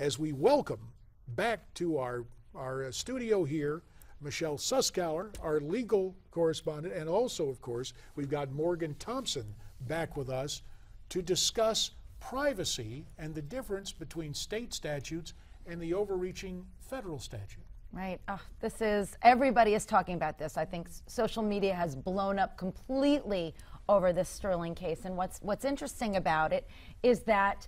as we welcome back to our studio here Michelle Suskauer, our legal correspondent, and also, of course, we've got Morgan Thompson back with us to discuss privacy and the difference between state statutes and the overreaching federal statute. Right. Everybody is talking about this. I think social media has blown up completely over this Sterling case. And what's interesting about it is that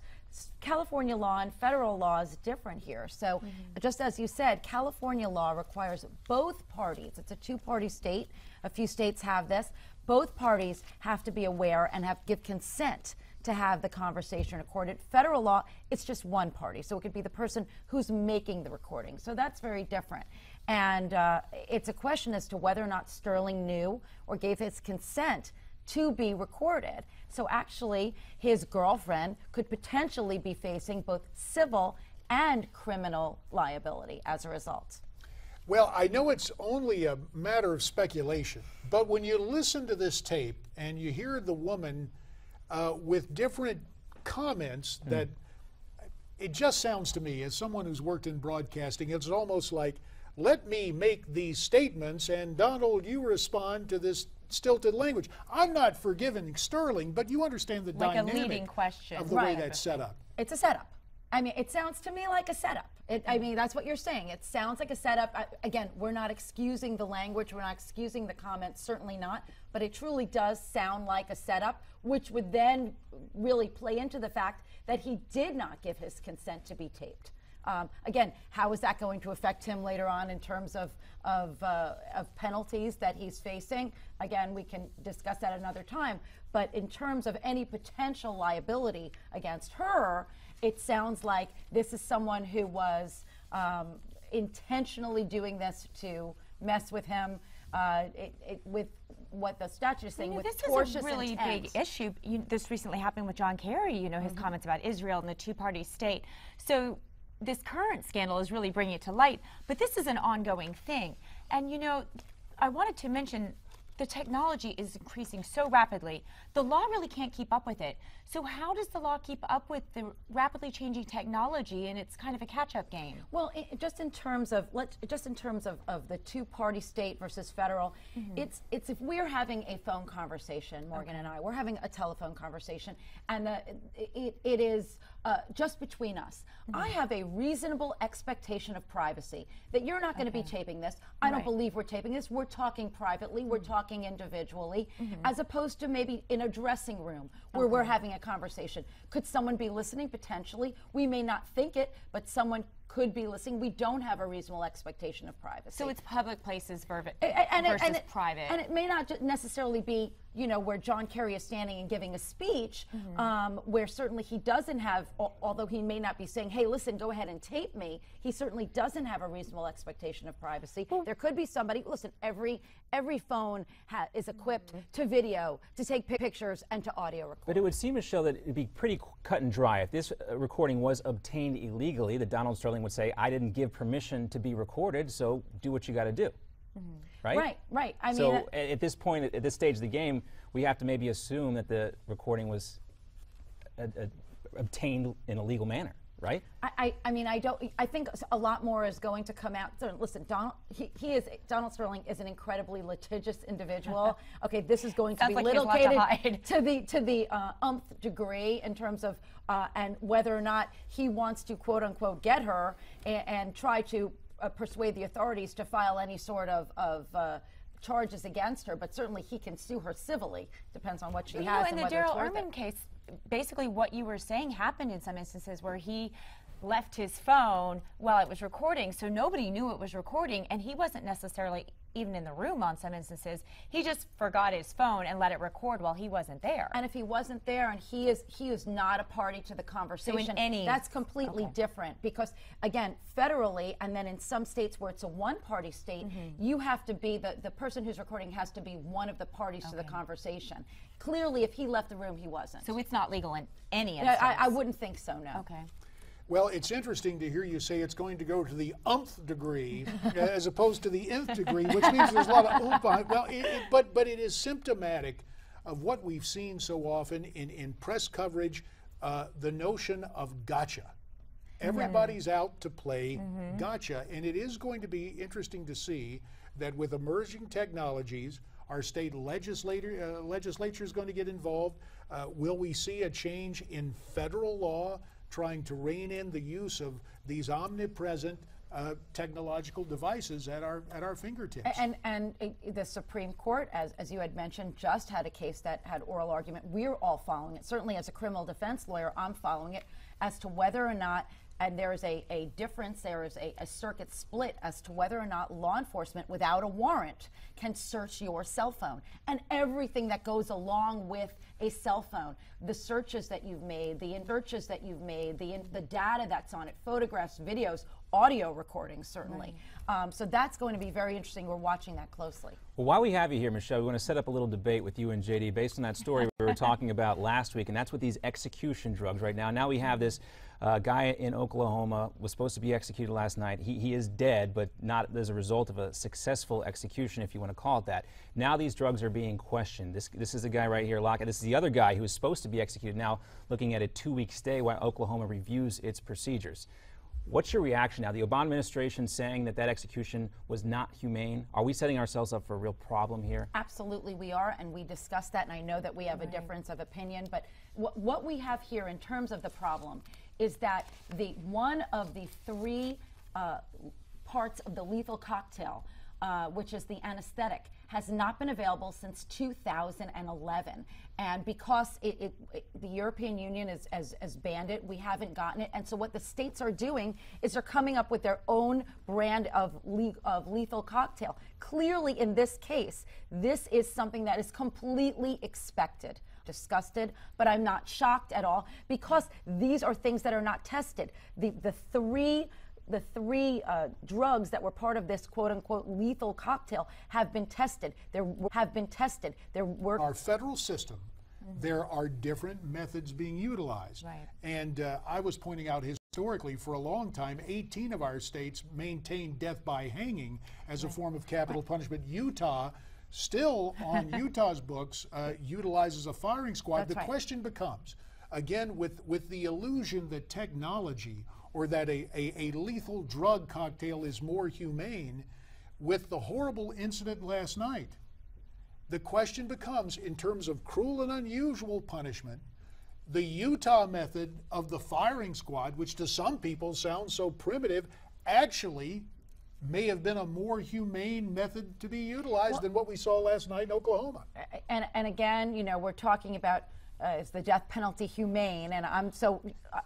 California law and federal law is different here. So just as you said, California law requires both parties. It's a two-party state. A few states have this. Both parties have to be aware and have to give consent to have the conversation recorded. Federal law, it's just one party. So it could be the person who's making the recording. So that's very different. And it's a question as to whether or not Sterling knew or gave his consent to be recorded. So actually, his girlfriend could potentially be facing both civil and criminal liability as a result. Well, I know it's only a matter of speculation, but when you listen to this tape and you hear the woman with different comments, that it just sounds to me, as someone who's worked in broadcasting, it's almost like, let me make these statements and Donald, you respond to this stilted language. I'm not forgiving Sterling, but you understand the dynamic a leading question. Of the way that's set up. It's a setup. I mean, it sounds to me like a setup. I mean, that's what you're saying. It sounds like a setup. Again, we're not excusing the language. We're not excusing the comments, certainly not. But it truly does sound like a setup, which would then really play into the fact that he did not give his consent to be taped. Again, how is that going to affect him later on in terms of penalties that he's facing? Again, we can discuss that another time. But in terms of any potential liability against her, it sounds like this is someone who was intentionally doing this to mess with him with what the statute is saying, with tortious This is a really intent. big issue. This recently happened with John Kerry, his comments about Israel and the two-party state. So this current scandal is really bringing it to light, but this is an ongoing thing. And I wanted to mention the technology is increasing so rapidly. The law really can't keep up with it. So how does the law keep up with the rapidly changing technology? And it's kind of a catch-up game. Well, just in terms of the two-party state versus federal, it's if we're having a phone conversation, Morgan and I, we're having a telephone conversation, and it is just between us. I have a reasonable expectation of privacy that you're not going to be taping this. I don't believe we're taping this. We're talking privately. We're talking individually, as opposed to maybe in a dressing room where we're having a conversation. Could someone be listening? Potentially. We may not think it, but someone could be listening. We don't have a reasonable expectation of privacy. So it's public places versus private. And it may not necessarily be, where John Kerry is standing and giving a speech, where certainly he doesn't have, although he may not be saying, hey, listen, go ahead and tape me, he certainly doesn't have a reasonable expectation of privacy. There could be somebody, listen, every phone is equipped to video, to take pictures, and to audio record. But it would seem, Michelle, that it'd be pretty cut and dry. If this recording was obtained illegally, that Donald Sterling would say, I didn't give permission to be recorded, so do what you got to do. Right? Right. So at this point, at this stage of the game, we have to maybe assume that the recording was obtained in a legal manner, right? I think a lot more is going to come out. So listen, Donald Sterling is an incredibly litigious individual. Okay, this is going to be litigated to the umpth degree in terms of and whether or not he wants to quote unquote get her and try to persuade the authorities to file any sort of charges against her, but certainly he can sue her civilly. Depends on what she has and whether it's worth it. In the Daryl Erman case, basically what you were saying happened in some instances where he left his phone while it was recording, so nobody knew it was recording, and he wasn't necessarily even in the room on some instances. He just forgot his phone and let it record while he wasn't there. And if he wasn't there and he is not a party to the conversation, that's completely different, because again, federally, and then in some states where it's a one-party state, you have to be, the person who's recording has to be one of the parties to the conversation. Clearly, if he left the room, he wasn't. So it's not legal in any instance? I wouldn't think so, no. Okay. Well, it's interesting to hear you say it's going to go to the umpth degree as opposed to the nth degree, which means there's a lot of oomph on it. Well, but it is symptomatic of what we've seen so often in press coverage, the notion of gotcha. Everybody's out to play gotcha, and it is going to be interesting to see that with emerging technologies, our state legislature is going to get involved. Will we see a change in federal law trying to rein in the use of these omnipresent technological devices at our fingertips? And the Supreme Court, as you had mentioned, just had a case that had oral argument. We're all following it. Certainly as a criminal defense lawyer, I'm following it as to whether or not, and there is a difference, there is a circuit split as to whether or not law enforcement without a warrant can search your cell phone and everything that goes along with a cell phone, the searches that you've made, the data that's on it, photographs, videos, audio recordings, certainly. So that's going to be very interesting. We're watching that closely. Well, while we have you here, Michelle, we want to set up a little debate with you and JD based on that story we were talking about last week, and that's with these execution drugs right now. Now we have this guy in Oklahoma was supposed to be executed last night. He is dead, but not as a result of a successful execution, if you want to call it that. Now these drugs are being questioned. This is the guy right here, Lockett. This is the other guy who was supposed to be executed, now looking at a 2-week stay while Oklahoma reviews its procedures. What's your reaction now? The Obama administration saying that execution was not humane. Are we setting ourselves up for a real problem here? Absolutely we are, and we discussed that, and I know that we have a difference of opinion, but what we have here in terms of the problem is that one of the 3 parts of the lethal cocktail, which is the anesthetic, has not been available since 2011. And because the European Union has banned it, we haven't gotten it. And so what the states are doing is they're coming up with their own brand of lethal cocktail. Clearly, in this case, this is something that is completely expected. Disgusted, but I'm not shocked at all because these are things that are not tested. The three drugs that were part of this quote-unquote lethal cocktail have been tested. Our federal system, there are different methods being utilized. Right. And I was pointing out historically, for a long time, 18 of our states maintained death by hanging as a form of capital punishment. Utah, still on Utah's books, utilizes a firing squad. That's the right. question becomes, again, with the illusion that technology or that a lethal drug cocktail is more humane, with the horrible incident last night, the question becomes, in terms of cruel and unusual punishment, the Utah method of the firing squad, which to some people sounds so primitive, actually may have been a more humane method to be utilized than what we saw last night in Oklahoma. And again, we're talking about is the death penalty humane? And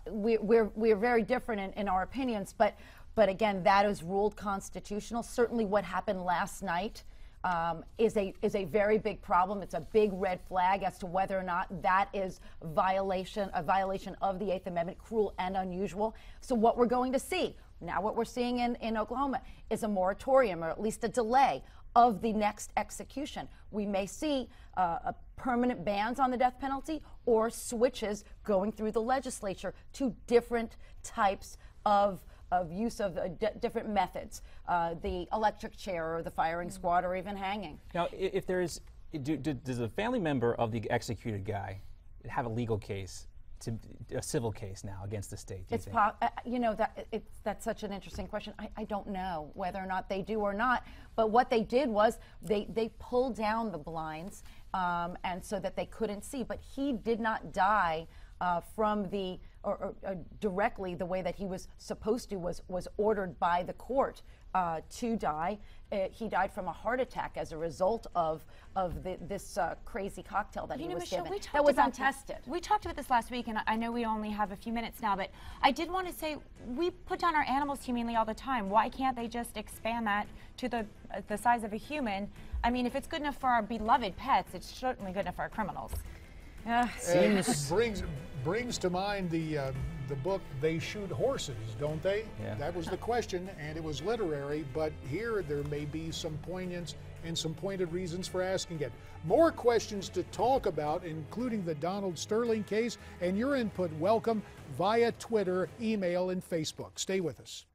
we're very different in our opinions, but again, that is ruled constitutional. Certainly, what happened last night is a very big problem. It's a big red flag as to whether or not that is a violation of the 8th Amendment, cruel and unusual. So what we're going to see now, what we're seeing in Oklahoma is a moratorium, or at least a delay of the next execution. We may see permanent bans on the death penalty or switches going through the legislature to different types of use of different methods, the electric chair or the firing squad or even hanging. Now, if there's, does a family member of the executed guy have a legal case, a civil case now against the state? That's such an interesting question. I don't know whether or not they do or not, but what they did was they pulled down the blinds and so that they couldn't see, but he did not die from directly the way that he was supposed to, was ordered by the court to die. He died from a heart attack as a result of this crazy cocktail that he was Michelle, given. That was untested. We talked about this last week, and I know we only have a few minutes now, but I did want to say we put down our animals humanely all the time. Why can't they just expand that to the size of a human? I mean, if it's good enough for our beloved pets, it's certainly good enough for our criminals. Brings to mind the book They Shoot Horses, don't they? Yeah. That was the question, and it was literary, but here there may be some poignance and some pointed reasons for asking it. More questions to talk about, including the Donald Sterling case, and your input welcome via Twitter, email, and Facebook. Stay with us.